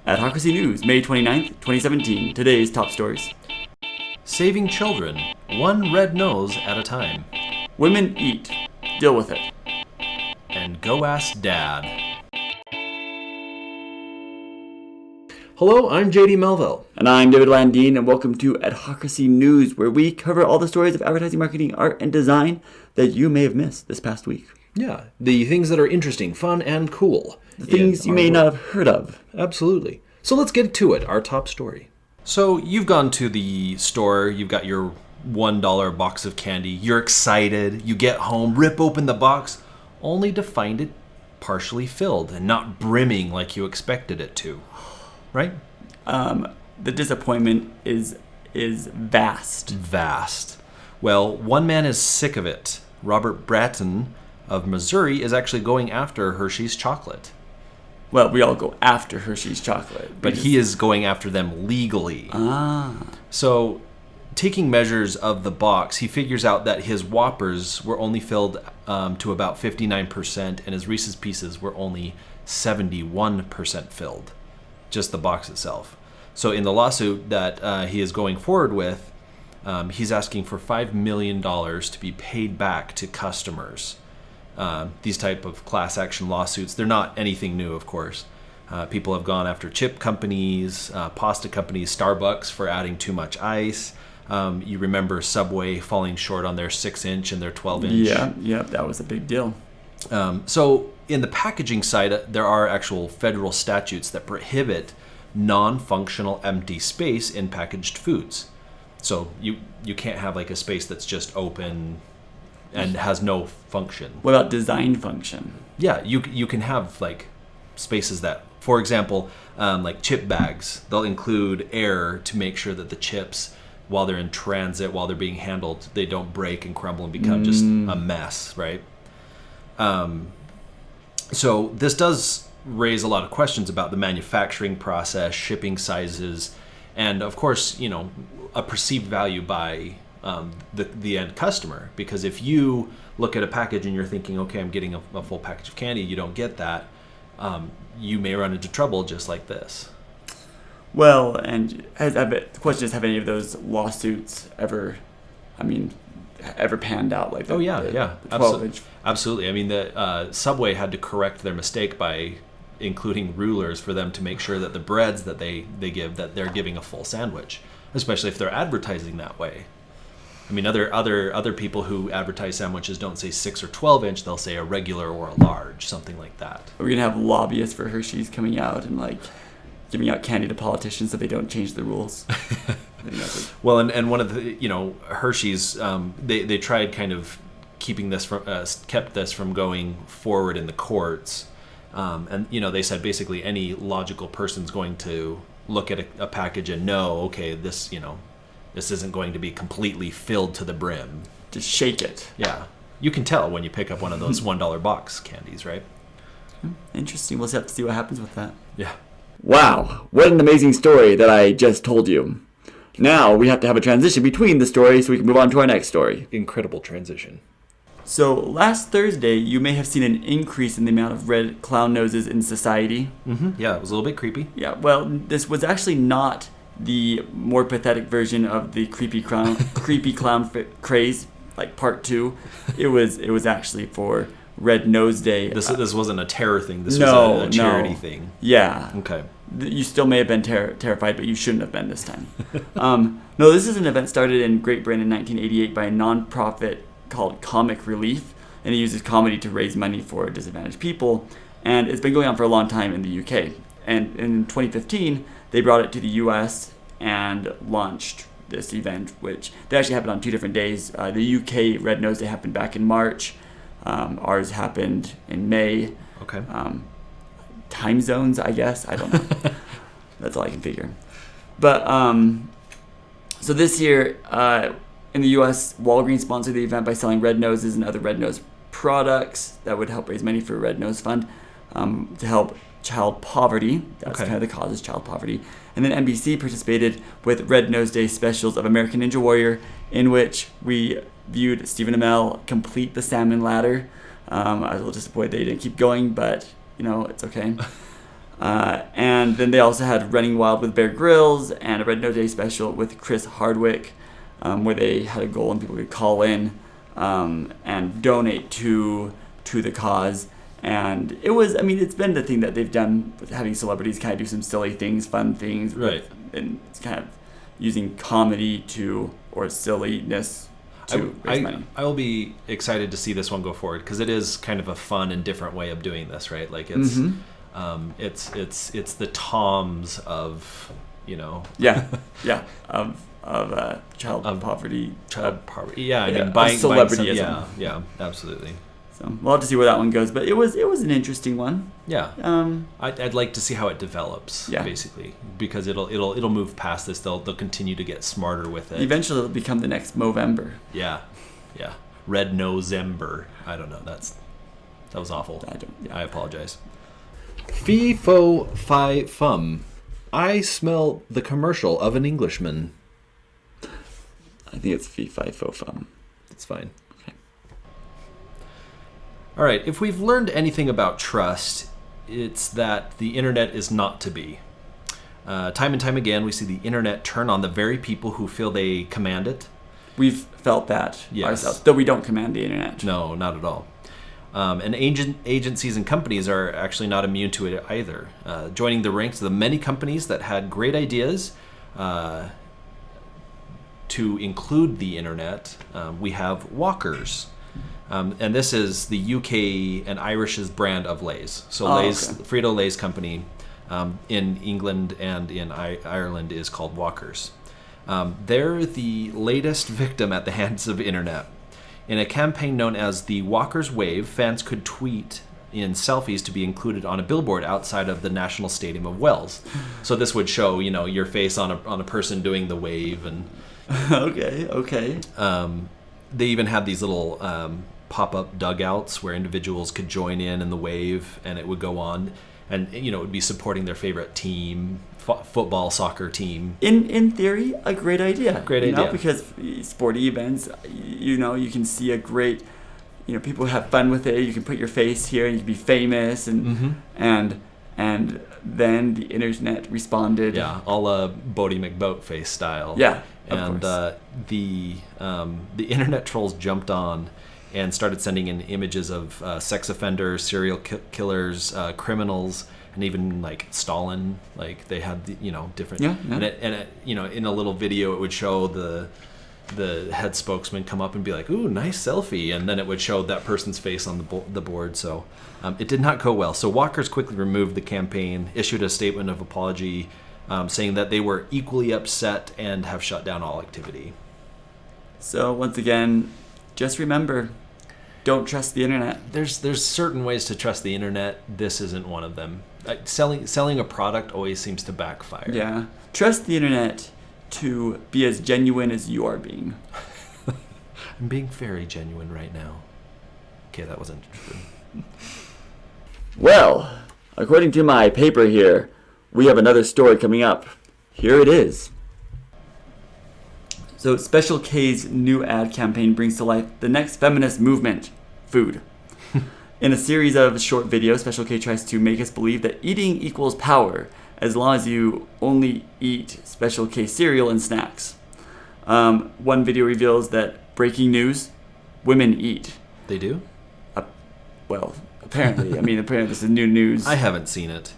Adhocracy News, May 29th, 2017. Today's top stories. Saving children, one red nose at a time. Women eat. Deal with it. And go ask Dad. Hello, I'm JD Melville. And I'm David Landeen, and welcome to Adhocracy News, where we cover all the stories of advertising, marketing, art, and design that you may have missed this past week. Yeah, the things that are interesting, fun, and cool. The things you may not have heard of. Absolutely. So let's get to it, our top story. So you've gone to the store, you've got your $1 box of candy, you're excited, you get home, rip open the box, only to find it partially filled and not brimming like you expected it to. Right? The disappointment is vast. Vast. Well, one man is sick of it. Robert Bratton of Missouri is actually going after Hershey's chocolate. Well, we all go after Hershey's chocolate. But he is going after them legally. So, taking measures of the box, he figures out that his Whoppers were only filled to about 59%, and his Reese's Pieces were only 71% filled. Just the box itself. So, in the lawsuit that he is going forward with, he's asking for $5 million to be paid back to customers. These type of class action lawsuits, they're not anything new, of course. People have gone after chip companies, pasta companies, Starbucks for adding too much ice. You remember Subway falling short on their 6-inch and their 12-inch. Yeah, that was a big deal. So in the packaging side, there are actual federal statutes that prohibit non-functional empty space in packaged foods. So you can't have like a space that's just open and has no function. What about design function? Yeah, you can have like spaces that, for example, like chip bags, they'll include air to make sure that the chips, while they're in transit, while they're being handled, they don't break and crumble and become just a mess, right? So this does raise a lot of questions about the manufacturing process, shipping sizes, and of course, a perceived value by the end customer. Because if you look at a package and you're thinking, okay, I'm getting a full package of candy, you don't get that, you may run into trouble just like this. Well, and the question is, have any of those lawsuits ever panned out like that? Oh yeah, absolutely. Absolutely. I mean, the Subway had to correct their mistake by including rulers for them to make sure that the breads that they give, that they're giving a full sandwich, especially if they're advertising that way. I mean, other people who advertise sandwiches don't say 6 or 12-inch; they'll say a regular or a large, something like that. We're gonna have lobbyists for Hershey's coming out and like giving out candy to politicians so they don't change the rules. Well, and one of the Hershey's, they tried kind of keeping this kept this from going forward in the courts, and they said basically any logical person's going to look at a package and know, okay, this isn't going to be completely filled to the brim. Just shake it. Yeah. You can tell when you pick up one of those $1 box candies, right? Interesting. We'll have to see what happens with that. Yeah. Wow. What an amazing story that I just told you. Now we have to have a transition between the stories so we can move on to our next story. Incredible transition. So last Thursday, you may have seen an increase in the amount of red clown noses in society. Mm-hmm. Yeah, it was a little bit creepy. Yeah, well, this was actually not the more pathetic version of the creepy clown craze, like part 2. It was actually for Red Nose Day. This wasn't a terror thing. This was a charity thing. Yeah. Okay. You still may have been terrified, but you shouldn't have been this time. No, this is an event started in Great Britain in 1988 by a non-profit called Comic Relief, and it uses comedy to raise money for disadvantaged people. And it's been going on for a long time in the UK. And in 2015, they brought it to the US and launched this event, which they actually happened on 2 different days. The UK Red Nose Day happened back in March. Ours happened in May. Okay. Time zones, I guess. I don't know. That's all I can figure. But so this year in the US, Walgreens sponsored the event by selling red noses and other red nose products that would help raise money for Red Nose Fund to help child poverty. That's kind of the cause, is child poverty. And then NBC participated with Red Nose Day specials of American Ninja Warrior, in which we viewed Stephen Amell complete the salmon ladder. I was a little disappointed they didn't keep going, but it's okay. And then they also had Running Wild with Bear Grylls and a Red Nose Day special with Chris Hardwick, where they had a goal and people could call in and donate to the cause. And it was, I mean, it's been the thing that they've done with having celebrities kind of do some silly things, fun things. Right. And it's kind of using comedy or silliness to raise money. I will be excited to see this one go forward because it is kind of a fun and different way of doing this, right? Like it's it's the Toms of, child poverty. Child poverty. Yeah, I mean, buying celebrityism. Yeah, absolutely. So we'll have to see where that one goes, but it was an interesting one. Yeah. I'd like to see how it develops. Yeah. Basically, because it'll move past this. They'll continue to get smarter with it. Eventually, it'll become the next Movember. Yeah. Red Nose-ember. I don't know. That was awful. I apologize. Fee fo fi fum. I smell the commercial of an Englishman. I think it's fee fi fo fum. It's fine. All right, if we've learned anything about trust, it's that the internet is not to be. Time and time again, we see the internet turn on the very people who feel they command it. We've felt that ourselves, though we don't command the internet. No, not at all. And agencies and companies are actually not immune to it either. Joining the ranks of the many companies that had great ideas to include the internet, we have Walkers. And this is the UK and Irish's brand of Lay's. So Lay's, okay. Frito-Lay's company in England and in Ireland is called Walkers. They're the latest victim at the hands of internet. In a campaign known as the Walkers Wave, fans could tweet in selfies to be included on a billboard outside of the National Stadium of Wells. So this would show, your face on a person doing the wave and. Okay. They even had these little pop-up dugouts where individuals could join in the wave, and it would go on, and it would be supporting their favorite team, football, soccer team. In theory, a great idea. Because sporty events, you can see a great, people have fun with it. You can put your face here, and you can be famous, and and then the internet responded. Yeah, a la Bodie McBoatface style. Yeah. And the internet trolls jumped on and started sending in images of sex offenders, serial killers, criminals, and even like Stalin. Like they had different. Yeah. And it in a little video it would show the head spokesman come up and be like, "Ooh, nice selfie," and then it would show that person's face on the board. So it did not go well. So Walkers quickly removed the campaign, issued a statement of apology. Saying that they were equally upset and have shut down all activity. So once again, just remember, don't trust the internet. There's certain ways to trust the internet. This isn't one of them. Selling a product always seems to backfire. Yeah. Trust the internet to be as genuine as you are being. I'm being very genuine right now. Okay, that wasn't true. Well, according to my paper here, we have another story coming up. Here it is. So Special K's new ad campaign brings to life the next feminist movement, food. In a series of short videos, Special K tries to make us believe that eating equals power, as long as you only eat Special K cereal and snacks. One video reveals that, breaking news, women eat. They do? Well, apparently. Apparently this is new news. I haven't seen it.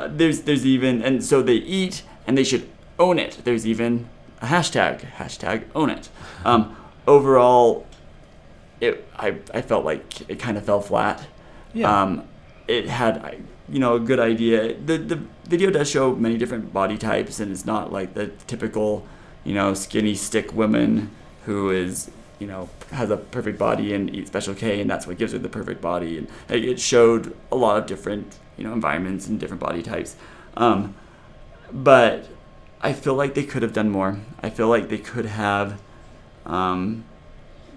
There's even, and so they eat and they should own it. There's even a hashtag own it. Overall, I felt like it kind of fell flat. Yeah. It had a good idea. The video does show many different body types, and it's not like the typical skinny stick woman who is has a perfect body and eats Special K, and that's what gives her the perfect body. And it showed a lot of different environments and different body types. But I feel like they could have done more. I feel like they could have gone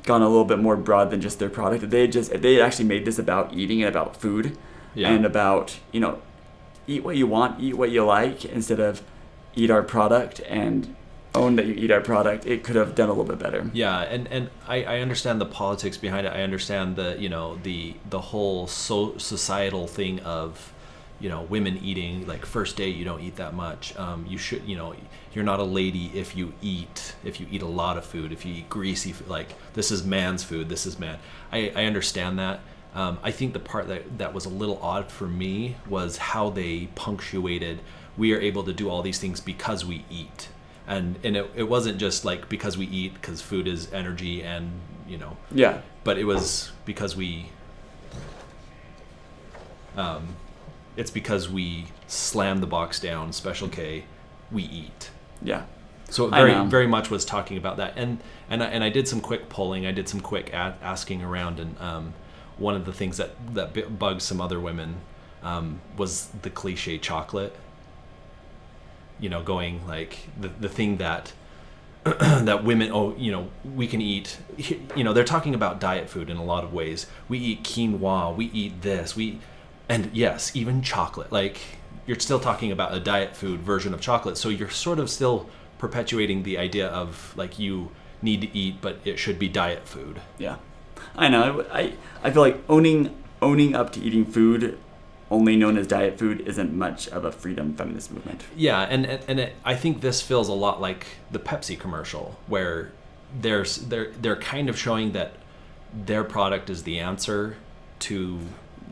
a little bit more broad than just their product. If they had actually made this about eating and about food, and about eat what you want, eat what you like, instead of eat our product and own that you eat our product, it could have done a little bit better. Yeah, and I understand the politics behind it. I understand the the whole societal thing of women eating, like first date, you don't eat that much. You should, you're not a lady if you eat a lot of food, if you eat greasy food, like this is man's food, this is man. I understand that. I think the part that was a little odd for me was how they punctuated, we are able to do all these things because we eat. And it wasn't just like because we eat, because food is energy and, Yeah. But it was because it's because we slam the box down, Special K, we eat. Yeah. So it very much was talking about that. And I did some quick polling. I did some quick asking around. And one of the things that bugged some other women was the cliche chocolate. Going like the thing that that women, we can eat, they're talking about diet food in a lot of ways. We eat quinoa, we eat this, and yes, even chocolate. Like, you're still talking about a diet food version of chocolate. So you're sort of still perpetuating the idea of like you need to eat, but it should be diet food. Yeah, I know. I feel like owning up to eating food only known as diet food isn't much of a freedom feminist movement. Yeah, and I think this feels a lot like the Pepsi commercial, where they're kind of showing that their product is the answer to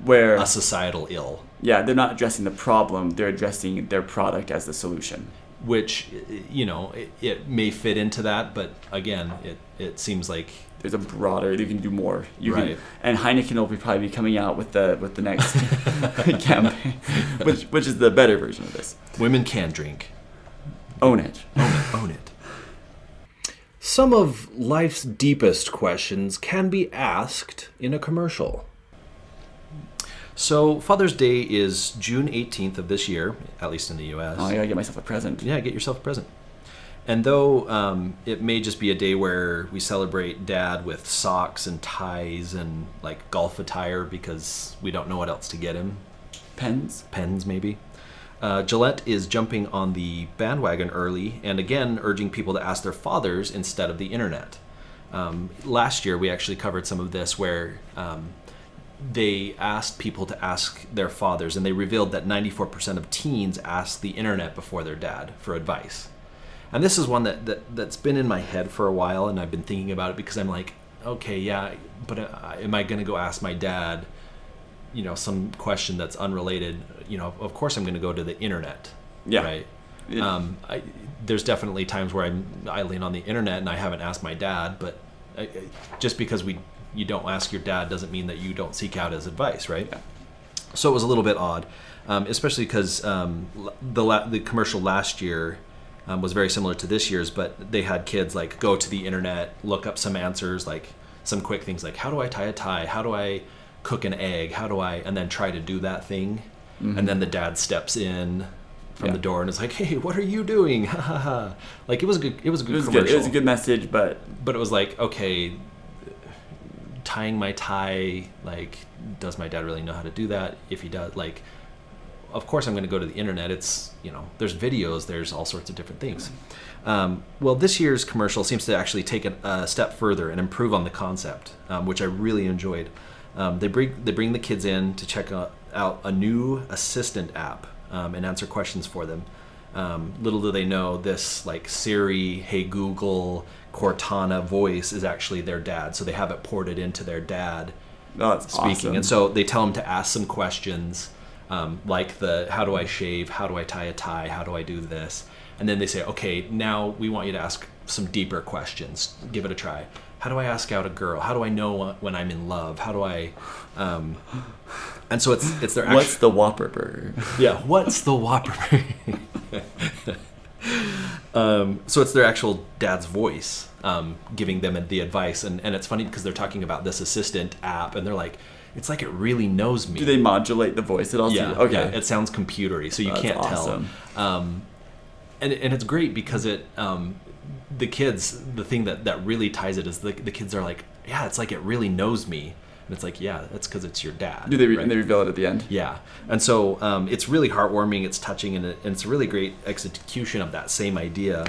a societal ill. Yeah, they're not addressing the problem, they're addressing their product as the solution. Which, it may fit into that, but again, it seems like there's a broader, you can do more. Right. And Heineken will probably be coming out with the next campaign, which is the better version of this. Women can drink. Own it. Own it. Some of life's deepest questions can be asked in a commercial. So Father's Day is June 18th of this year, at least in the U.S. Oh, I gotta get myself a present. Yeah, get yourself a present. And though it may just be a day where we celebrate Dad with socks and ties and like golf attire because we don't know what else to get him. Pens maybe. Gillette is jumping on the bandwagon early and again urging people to ask their fathers instead of the internet. Last year we actually covered some of this where they asked people to ask their fathers, and they revealed that 94% of teens ask the internet before their dad for advice. And this is one that's been in my head for a while, and I've been thinking about it because I'm like, okay, yeah, but am I going to go ask my dad, some question that's unrelated? Of course I'm going to go to the internet. Yeah. Right. There's definitely times where I lean on the internet and I haven't asked my dad, but just because you don't ask your dad doesn't mean that you don't seek out his advice, right? Yeah. So it was a little bit odd, especially because the commercial last year was very similar to this year's, but they had kids like go to the internet, look up some answers, like some quick things like how do I tie a tie, how do I cook an egg, and then try to do that thing, and then the dad steps in from the door and is like, hey, what are you doing? Ha ha ha. Like it was a good commercial. It was a good message, but it was like, okay, tying my tie, like, does my dad really know how to do that? If he does, like, of course I'm going to go to the internet. It's, there's videos, there's all sorts of different things. Well, this year's commercial seems to actually take a step further and improve on the concept, which I really enjoyed. They bring the kids in to check out a new assistant app and answer questions for them. Little do they know, this like Siri, Hey Google, Cortana voice is actually their dad. So they have it ported into their dad speaking. Awesome. And so they tell them to ask some questions like how do I shave? How do I tie a tie? How do I do this? And then they say, okay, now we want you to ask some deeper questions. Give it a try. How do I ask out a girl? How do I know when I'm in love? How do I... and so it's their... What's the Whopper burger? Yeah, what's the Whopper burger? So it's their actual dad's voice giving them the advice. And it's funny because they're talking about this assistant app and they're like, it's like it really knows me. Do they modulate the voice at all? Yeah, okay. Yeah, it sounds computery, so you can't awesome. tell. And it's great because the kids, the thing that really ties it is the kids are like, yeah, it's like it really knows me. And it's like, yeah, that's because it's your dad. Do they right? And they reveal it at the end? Yeah. And so it's really heartwarming, it's touching, and it's a really great execution of that same idea.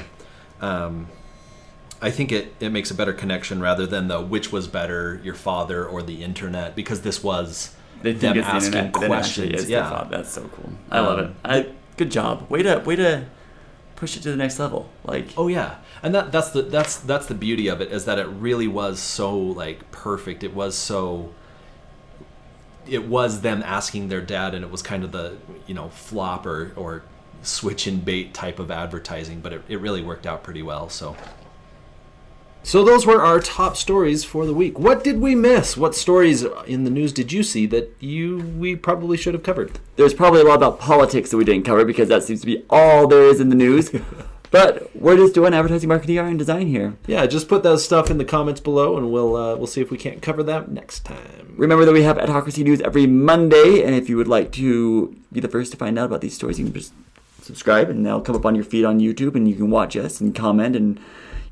I think it makes a better connection rather than which was better, your father or the internet, because this was they think them it's the asking internet, but then it actually questions. is their thought. That's so cool. I love it. Good job. Way to push it to the next level. Like, oh yeah, and that's the beauty of it, is that it really was so like perfect. It was them asking their dad, and it was kind of the flop or switch and bait type of advertising, but it really worked out pretty well. So those were our top stories for the week. What did we miss? What stories in the news did you see that we probably should have covered? There's probably a lot about politics that we didn't cover because that seems to be all there is in the news. But we're just doing advertising, marketing, and design here. Yeah, just put that stuff in the comments below, and we'll see if we can't cover that next time. Remember that we have Adhocracy news every Monday, and if you would like to be the first to find out about these stories, you can just subscribe, and they'll come up on your feed on YouTube, and you can watch us and comment and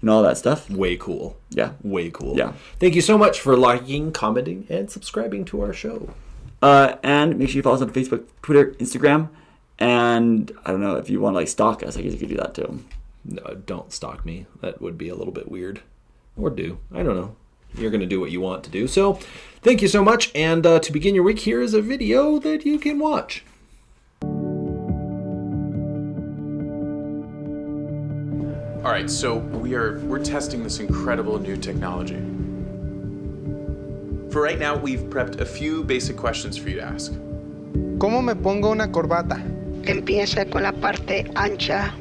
all that stuff. Way cool. Yeah. Way cool. Yeah. Thank you so much for liking, commenting, and subscribing to our show. And make sure you follow us on Facebook, Twitter, Instagram, and I don't know, if you want to like stalk us, I guess you could do that too. No, don't stalk me. That would be a little bit weird. Or do. I don't know. You're going to do what you want to do. So, thank you so much. And to begin your week, here is a video that you can watch. All right, so we're testing this incredible new technology. For right now, we've prepped a few basic questions for you to ask. ¿Cómo me pongo una corbata? Empieza con la parte ancha.